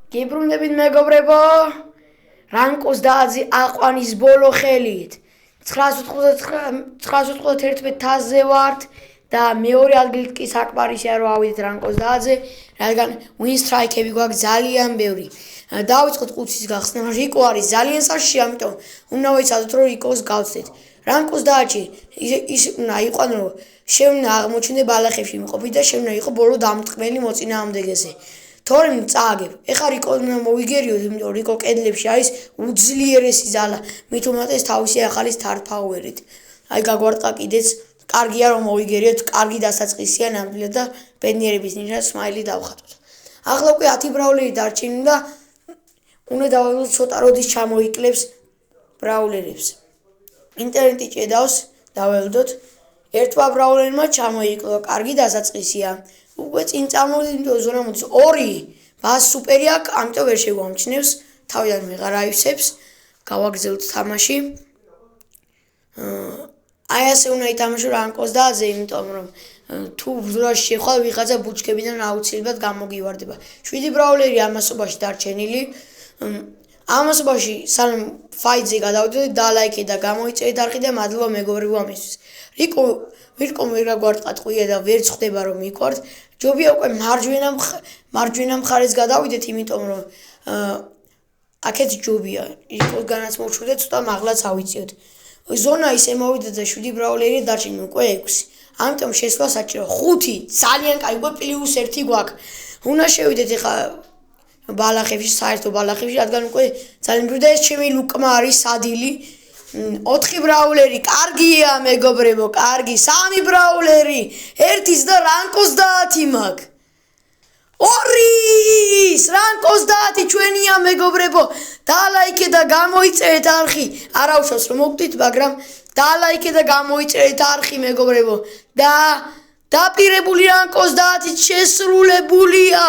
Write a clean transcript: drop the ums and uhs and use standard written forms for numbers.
გიბრუნდებით მეგობრებო, რანკოს დააძი აყვანის ბოლო ხელით 991 თასზე ვართ და მეორე ადგილით კი საკმარისია რომ ავიდეთ რანკოს დააძე, რადგან win strike-ები გვაქვს ძალიან ბევრი. დავიწყოთ ყუთის გახსნა. რიკო არის ძალიან საშიში, ამიტომ უნდა ვიცადოთ რომ რიკოს გავცდეთ. რანკოს დააჭი ის უნდა იყვან რომ შევნდა აღმოჩნდა ბალახებში იმყოფი და შევნდა იყო ბოლო დამტყმელი მოწინააღმდეგეზე. თორემ წააგებ. ეხა რიკო მოვიგერიოთ, იმიტომ რიკო კედლებში არის უძლიერესი ძალა, მით უმეტეს თავისი ახალი star power-ით. აი გაგვარტყა კიდეც, კარგია რომ მოვიგერიოთ, კარგი დასაწყისია ნამდვილად და ბედნიერების ნიშნად smile-ი დავხატოთ. ახლა უკვე 10 ბრაულერი დარჩენილი და უნდა დავავალოთ ცოტა როდის ჩამოიკლებს ბრაულერებს. ინტერნეტი ჭედავს, დაველოდოთ. ერთმა ბრაულერმა ჩამოიკლო, კარგი დასაწყისია. უკვე წინ წამოვიდეთ, ზონა მოდის 2 ბას სუპერი აქვს, ამიტომ ვერ შეგვამჩნევს, თავიდან ვეღარ აივსებს, გავაგრძელოთ თამაში. აი ასე უნდა ითამაშო რანკოს დააძე, იმიტომ რომ თუ ბრძოლაში შეხვალ ვიღაცა ბუჩქებიდან აუცილებლად გამოგივარდება. 7 ბრაულერი ამასობაში დარჩენილი. ამასობაში სანამ ფაიტზე გადავიდეთ, დალაიქე და გამოიწერეთ არხი და მადლობა მეგობრებო ამისთვის. რიკომ ვერ გაგვარტყა ტყვია და ვერც ხდება რომ მიყვართ. ჯობია უკვე მარჯვენა მხარეს გადავიდეთ, იმიტომ რომ აქეთ ჯობია. რიკოსგანაც მოვშვიდეთ, ცოტა მაღლაც ავიწიოთ. ზონა ისე მოვიდეთ და 7 ბრაულერი დარჩენილი უკვე 6. ამიტომ შესვლა საჭირო 5. ძალიან კაი, უკვე +1 გვაქვს. უნდა შევიდეთ ეხა ბალახებში, საერთო ბალახებში, რადგან უკვე ძალიან ბევრი და ეს ჩემი ლუკმა არის სადილი. 4 ბრაულერი, კარგია მეგობრებო, კარგი. 3 ბრაულერი, 1 და რანკოს 10 მაქვს. 2 რანკოს 10 ჩვენია მეგობრებო. დალაიქე და გამოიწერეთ არხი. არ აუშავს რომ მოგდით, მაგრამ დალაიქე და გამოიწერეთ არხი მეგობრებო. და დაპირებული რანკოს 10 შესრულებულია.